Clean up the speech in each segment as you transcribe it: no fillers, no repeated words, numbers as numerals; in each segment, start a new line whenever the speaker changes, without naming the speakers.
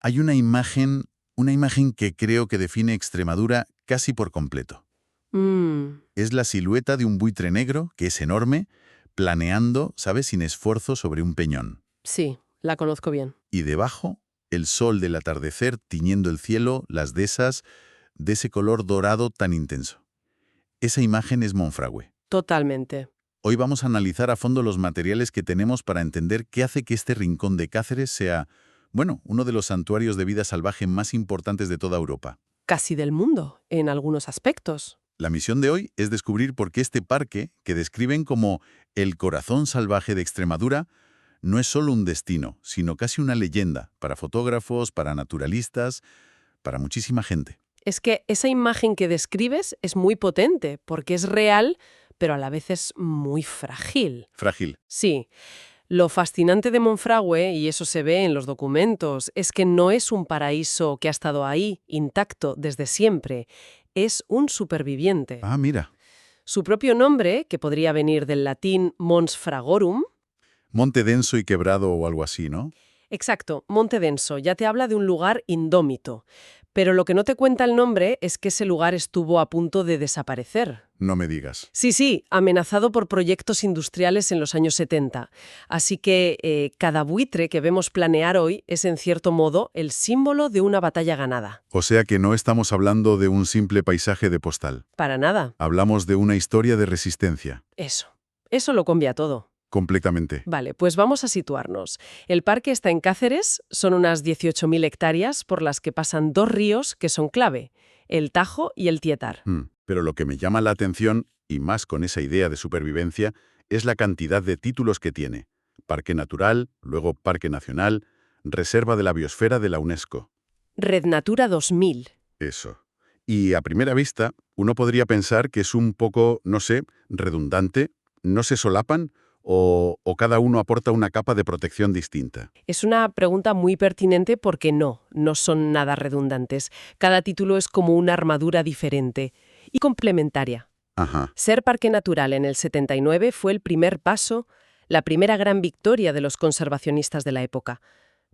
Hay una imagen que creo que define Extremadura casi por completo.
Mm,
Es la silueta de un buitre negro, que es enorme, planeando, ¿sabes?, sin esfuerzo sobre un peñón.
sí, la conozco bien.
Y debajo, el sol del atardecer tiñendo el cielo, las dehesas, de ese color dorado tan intenso. Esa imagen es Monfragüe.
Totalmente.
Hoy vamos a analizar a fondo los materiales que tenemos para entender qué hace que este rincón de Cáceres sea, bueno, uno de los santuarios de vida salvaje más importantes de toda Europa.
Casi del mundo, en algunos aspectos.
La misión de hoy es descubrir por qué este parque, que describen como el corazón salvaje de Extremadura, no es solo un destino, sino casi una leyenda para fotógrafos, para naturalistas, para muchísima gente.
Es que esa imagen que describes es muy potente, porque es real, pero a la vez es muy frágil.
Frágil.
Sí, lo fascinante de Monfragüe, y eso se ve en los documentos, es que no es un paraíso que ha estado ahí, intacto, desde siempre. Es un superviviente.
Ah, mira.
Su propio nombre, que podría venir del latín Mons Fragorum,
Monte denso y quebrado o algo así, ¿no?
exacto, Monte Denso, ya te habla de un lugar indómito. Pero lo que no te cuenta el nombre es que ese lugar estuvo a punto de desaparecer.
No me digas.
Sí, amenazado por proyectos industriales en los años 70. Así que cada buitre que vemos planear hoy es, en cierto modo, el símbolo de una batalla ganada.
O sea que no estamos hablando de un simple paisaje de postal.
Para nada.
Hablamos de una historia de resistencia.
Eso lo cambia todo.
Completamente.
Vale, pues vamos a situarnos. El parque está en Cáceres, son unas 18.000 hectáreas por las que pasan dos ríos que son clave, el Tajo y el Tietar.
Pero lo que me llama la atención, y más con esa idea de supervivencia, es la cantidad de títulos que tiene. Parque Natural, luego Parque Nacional, Reserva de la Biosfera de la UNESCO.
Red Natura 2000.
Eso. Y a primera vista, uno podría pensar que es un poco, no sé, redundante, no se solapan o cada uno aporta una capa de protección distinta.
Es una pregunta muy pertinente porque no son nada redundantes. Cada título es como una armadura diferente y complementaria.
Ajá.
Ser parque natural en el 79 fue el primer paso, la primera gran victoria de los conservacionistas de la época.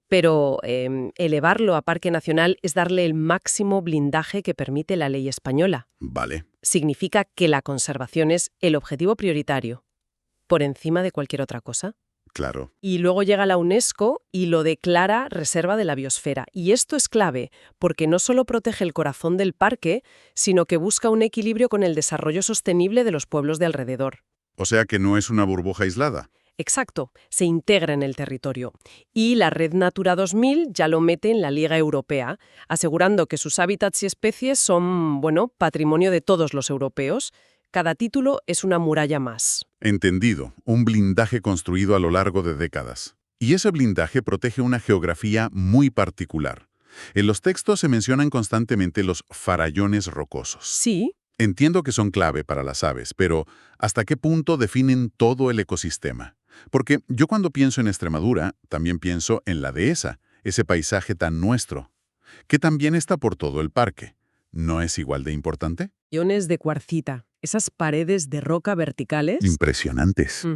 Pero elevarlo a parque nacional es darle el máximo blindaje que permite la ley española.
Vale.
Significa que la conservación es el objetivo prioritario, por encima de cualquier otra cosa.
Claro.
Y luego llega la UNESCO y lo declara Reserva de la Biosfera. Y esto es clave, porque no solo protege el corazón del parque, sino que busca un equilibrio con el desarrollo sostenible de los pueblos de alrededor.
O sea que no es una burbuja aislada.
Exacto, se integra en el territorio. Y la Red Natura 2000 ya lo mete en la Liga Europea, asegurando que sus hábitats y especies son, patrimonio de todos los europeos. Cada título es una muralla más.
Entendido. Un blindaje construido a lo largo de décadas. Y ese blindaje protege una geografía muy particular. En los textos se mencionan constantemente los farallones rocosos.
Sí.
Entiendo que son clave para las aves, pero ¿hasta qué punto definen todo el ecosistema? Porque yo cuando pienso en Extremadura, también pienso en la dehesa, ese paisaje tan nuestro, que también está por todo el parque. ¿No es igual de importante?
Iones de cuarcita, esas paredes de roca verticales
Impresionantes.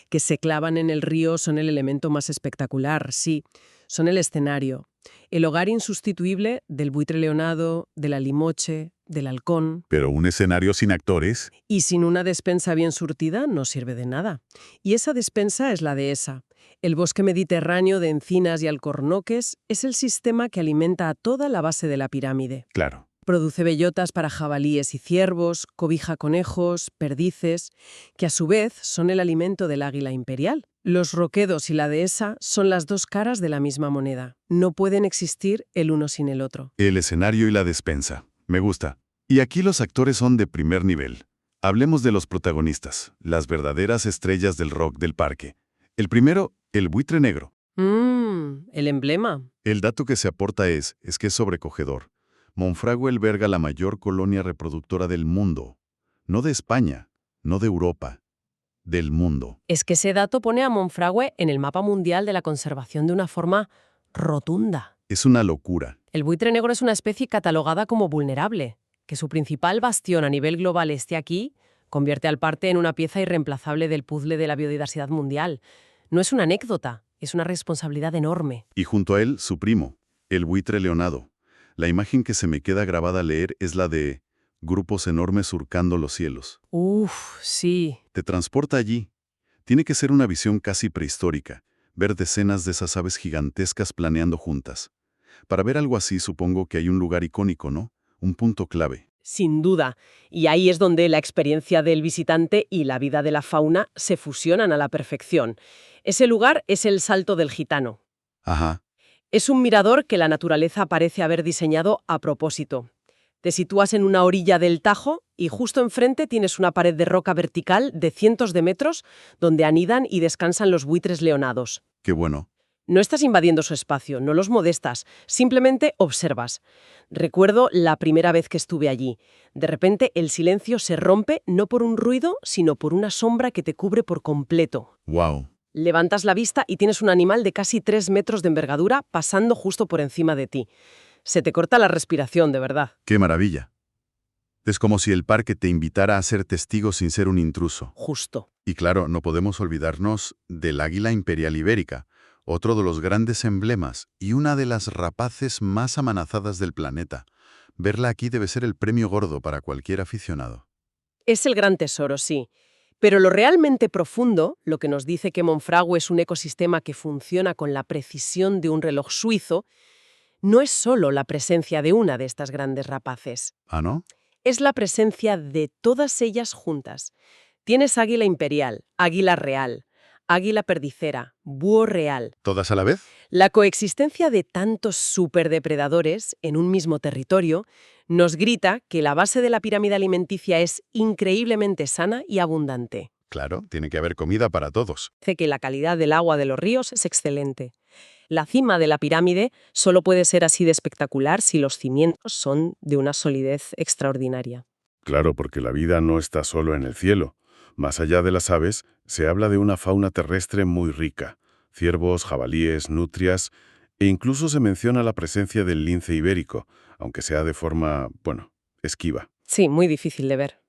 que se clavan en el río son el elemento más espectacular, sí, son el escenario, el hogar insustituible del buitre leonado, de la limoche, del halcón.
Pero un escenario sin actores.
Y sin una despensa bien surtida no sirve de nada. Y esa despensa es la dehesa. El bosque mediterráneo de encinas y alcornoques es el sistema que alimenta a toda la base de la pirámide.
Claro.
Produce bellotas para jabalíes y ciervos, cobija conejos, perdices, que a su vez son el alimento del águila imperial. Los roquedos y la dehesa son las dos caras de la misma moneda. No pueden existir el uno sin el otro.
El escenario y la despensa. Me gusta. Y aquí los actores son de primer nivel. Hablemos de los protagonistas, las verdaderas estrellas del rock del parque. El primero, el buitre negro.
El emblema.
El dato que se aporta es que es sobrecogedor. Monfragüe alberga la mayor colonia reproductora del mundo. No de España, no de Europa, del mundo.
Es que ese dato pone a Monfragüe en el mapa mundial de la conservación de una forma rotunda.
Es una locura.
El buitre negro es una especie catalogada como vulnerable. Que su principal bastión a nivel global esté aquí, convierte al parque en una pieza irreemplazable del puzzle de la biodiversidad mundial. No es una anécdota, es una responsabilidad enorme.
Y junto a él, su primo, El buitre leonado. La imagen que se me queda grabada al leer es la de grupos enormes surcando los cielos.
Uf, sí.
Te transporta allí. Tiene que ser una visión casi prehistórica, ver decenas de esas aves gigantescas planeando juntas. Para ver algo así supongo que hay un lugar icónico, ¿no? Un punto clave.
Sin duda. Y ahí es donde la experiencia del visitante y la vida de la fauna se fusionan a la perfección. Ese lugar es el Salto del Gitano.
Ajá,
Es un mirador que la naturaleza parece haber diseñado a propósito. Te sitúas en una orilla del Tajo y justo enfrente tienes una pared de roca vertical de cientos de metros donde anidan y descansan los buitres leonados.
qué bueno.
No estás invadiendo su espacio, no los molestas, simplemente observas. Recuerdo la primera vez que estuve allí. De repente el silencio se rompe no por un ruido, sino por una sombra que te cubre por completo.
Wow.
Levantas la vista y tienes un animal de casi 3 metros de envergadura pasando justo por encima de ti. Se te corta la respiración, de verdad.
Qué maravilla. Es como si el parque te invitara a ser testigo sin ser un intruso.
Justo.
Y claro, no podemos olvidarnos del águila imperial ibérica, otro de los grandes emblemas y una de las rapaces más amenazadas del planeta. Verla aquí debe ser el premio gordo para cualquier aficionado.
Es el gran tesoro, sí. Pero lo realmente profundo, lo que nos dice que Monfragüe es un ecosistema que funciona con la precisión de un reloj suizo, no es solo la presencia de una de estas grandes rapaces.
¿Ah, no?
Es la presencia de todas ellas juntas. Tienes águila imperial, águila real, águila perdicera, búho real.
¿Todas a la vez?
La coexistencia de tantos superdepredadores en un mismo territorio nos grita que la base de la pirámide alimenticia es increíblemente sana y abundante.
Claro, tiene que haber comida para todos.
Dice que la calidad del agua de los ríos es excelente. La cima de la pirámide solo puede ser así de espectacular si los cimientos son de una solidez extraordinaria.
Claro, porque la vida no está solo en el cielo. Más allá de las aves, se habla de una fauna terrestre muy rica. Ciervos, jabalíes, nutrias, e incluso se menciona la presencia del lince ibérico, aunque sea de forma, esquiva.
Sí, muy difícil de ver.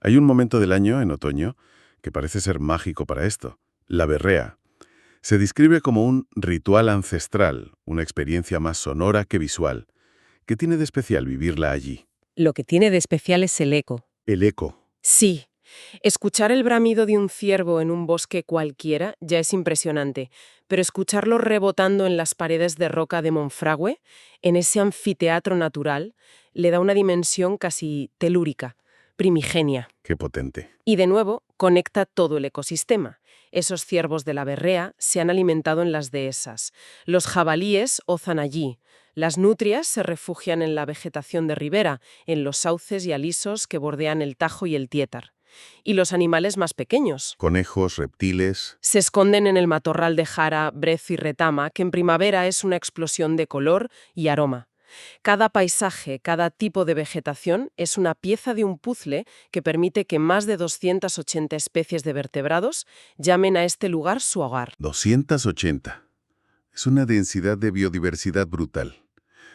Hay un momento del año, en otoño, que parece ser mágico para esto, la berrea. Se describe como un ritual ancestral, una experiencia más sonora que visual. ¿Qué tiene de especial vivirla allí?
Lo que tiene de especial es el eco.
El eco.
Sí. Escuchar el bramido de un ciervo en un bosque cualquiera ya es impresionante, pero escucharlo rebotando en las paredes de roca de Monfragüe, en ese anfiteatro natural, le da una dimensión casi telúrica, primigenia.
Qué potente.
Y de nuevo, conecta todo el ecosistema. Esos ciervos de la berrea se han alimentado en las dehesas. Los jabalíes ozan allí. Las nutrias se refugian en la vegetación de ribera, en los sauces y alisos que bordean el Tajo y el Tiétar. Y los animales más pequeños
Conejos, reptiles.
se esconden en el matorral de jara, brezo y retama, que en primavera es una explosión de color y aroma. Cada paisaje, cada tipo de vegetación es una pieza de un puzzle que permite que más de 280 especies de vertebrados llamen a este lugar su hogar.
280. Es una densidad de biodiversidad brutal.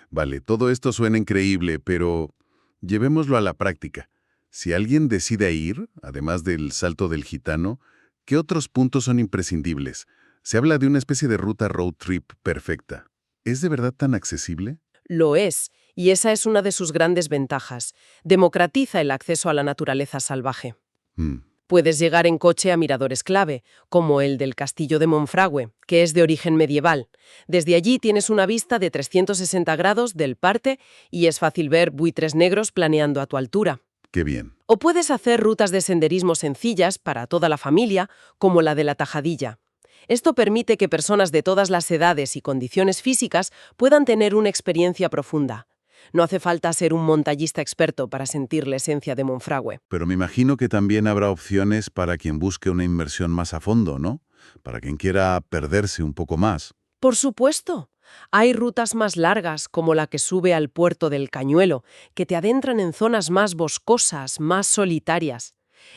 Vale, todo esto suena increíble, pero llevémoslo a la práctica. Si alguien decide ir, además del Salto del Gitano, ¿qué otros puntos son imprescindibles? Se habla de una especie de ruta road trip perfecta. ¿Es de verdad tan accesible?
Lo es, y esa es una de sus grandes ventajas. Democratiza el acceso a la naturaleza salvaje. Puedes llegar en coche a miradores clave, como el del Castillo de Monfragüe, que es de origen medieval. Desde allí tienes una vista de 360 grados del Parte y es fácil ver buitres negros planeando a tu altura.
Qué bien.
O puedes hacer rutas de senderismo sencillas para toda la familia, como la de la Tajadilla. Esto permite que personas de todas las edades y condiciones físicas puedan tener una experiencia profunda. No hace falta ser un montañista experto para sentir la esencia de Monfragüe.
Pero me imagino que también habrá opciones para quien busque una inmersión más a fondo, ¿no? Para quien quiera perderse un poco más.
Por supuesto. Hay rutas más largas, como la que sube al puerto del Cañuelo, que te adentran en zonas más boscosas, más solitarias.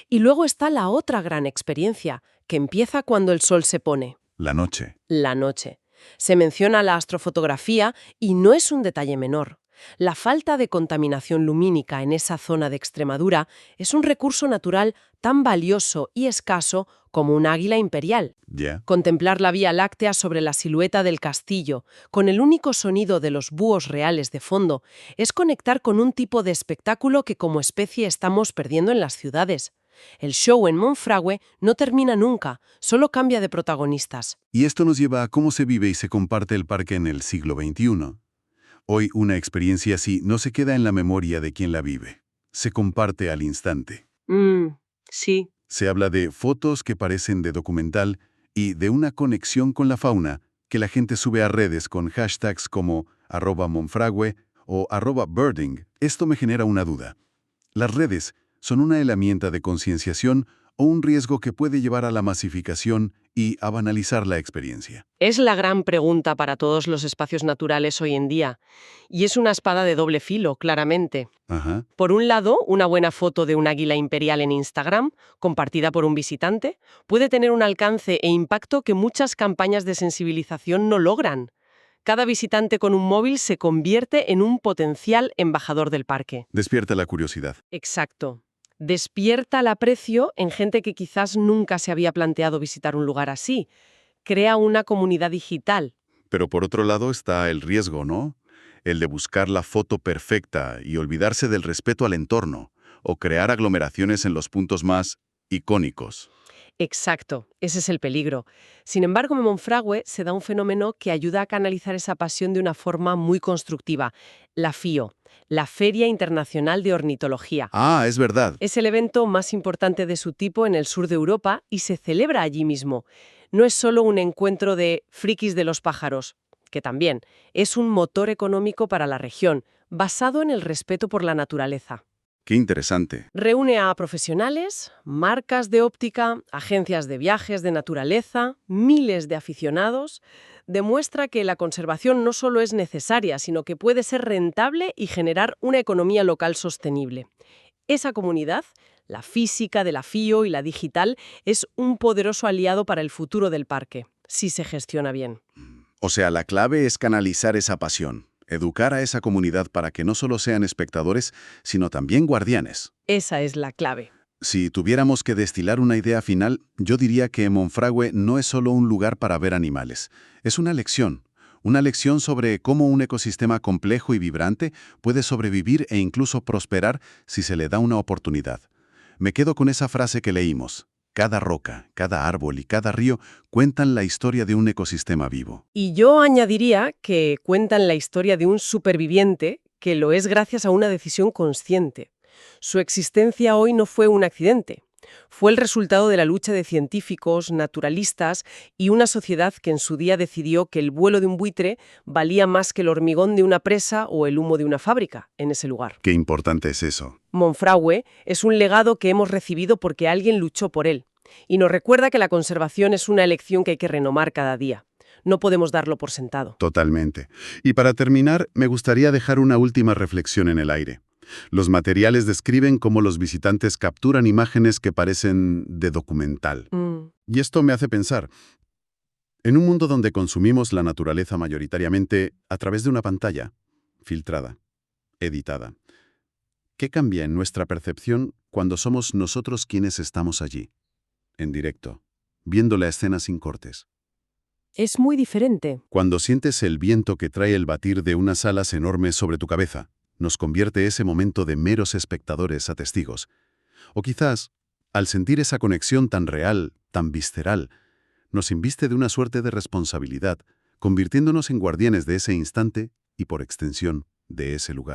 Y luego está la otra gran experiencia, que empieza cuando el sol se pone.
La noche.
La noche. Se menciona la astrofotografía y no es un detalle menor. La falta de contaminación lumínica en esa zona de Extremadura es un recurso natural tan valioso y escaso como un águila imperial.
Ya.
Contemplar la Vía Láctea sobre la silueta del castillo, con el único sonido de los búhos reales de fondo, es conectar con un tipo de espectáculo que como especie estamos perdiendo en las ciudades. El show en Monfragüe no termina nunca, solo cambia de protagonistas.
Y esto nos lleva a cómo se vive y se comparte el parque en el siglo XXI. Hoy una experiencia así no se queda en la memoria de quien la vive. Se comparte al instante.
Sí.
Se habla de fotos que parecen de documental y de una conexión con la fauna que la gente sube a redes con hashtags como @Monfragüe o @birding. Esto me genera una duda. ¿Las redes son una herramienta de concienciación o un riesgo que puede llevar a la masificación y a banalizar la experiencia?
Es la gran pregunta para todos los espacios naturales hoy en día. Y es una espada de doble filo, claramente.
Ajá.
Por un lado, una buena foto de un águila imperial en Instagram, compartida por un visitante, puede tener un alcance e impacto que muchas campañas de sensibilización no logran. Cada visitante con un móvil se convierte en un potencial embajador del parque.
Despierta la curiosidad.
Exacto. Despierta el aprecio en gente que quizás nunca se había planteado visitar un lugar así. Crea una comunidad digital.
Pero por otro lado está el riesgo, ¿no? El de buscar la foto perfecta y olvidarse del respeto al entorno, o crear aglomeraciones en los puntos más icónicos.
Exacto, ese es el peligro. Sin embargo, en Monfragüe se da un fenómeno que ayuda a canalizar esa pasión de una forma muy constructiva. La FIO, la Feria Internacional de Ornitología.
Ah, es verdad.
Es el evento más importante de su tipo en el sur de Europa y se celebra allí mismo. No es solo un encuentro de frikis de los pájaros, que también es un motor económico para la región, basado en el respeto por la naturaleza.
Qué interesante.
Reúne a profesionales, marcas de óptica, agencias de viajes de naturaleza, miles de aficionados. Demuestra que la conservación no solo es necesaria, sino que puede ser rentable y generar una economía local sostenible. Esa comunidad, la física de la FIO y la digital, es un poderoso aliado para el futuro del parque, si se gestiona bien.
O sea, la clave es canalizar esa pasión, educar a esa comunidad para que no solo sean espectadores, sino también guardianes.
Esa es la clave.
Si tuviéramos que destilar una idea final, yo diría que Monfragüe no es solo un lugar para ver animales, es una lección sobre cómo un ecosistema complejo y vibrante puede sobrevivir e incluso prosperar si se le da una oportunidad. Me quedo con esa frase que leímos. Cada roca, cada árbol y cada río cuentan la historia de un ecosistema vivo.
Y yo añadiría que cuentan la historia de un superviviente que lo es gracias a una decisión consciente. Su existencia hoy no fue un accidente. Fue el resultado de la lucha de científicos, naturalistas y una sociedad que en su día decidió que el vuelo de un buitre valía más que el hormigón de una presa o el humo de una fábrica en ese lugar.
Qué importante es eso.
Monfragüe es un legado que hemos recibido porque alguien luchó por él. Y nos recuerda que la conservación es una elección que hay que renovar cada día. No podemos darlo por sentado.
Totalmente. Y para terminar, me gustaría dejar una última reflexión en el aire. Los materiales describen cómo los visitantes capturan imágenes que parecen de documental. Y esto me hace pensar, en un mundo donde consumimos la naturaleza mayoritariamente a través de una pantalla, filtrada, editada, ¿qué cambia en nuestra percepción cuando somos nosotros quienes estamos allí, en directo, viendo la escena sin cortes?
Es muy diferente.
Cuando sientes el viento que trae el batir de unas alas enormes sobre tu cabeza, nos convierte ese momento de meros espectadores a testigos. O quizás, al sentir esa conexión tan real, tan visceral, nos inviste de una suerte de responsabilidad, convirtiéndonos en guardianes de ese instante y, por extensión, de ese lugar.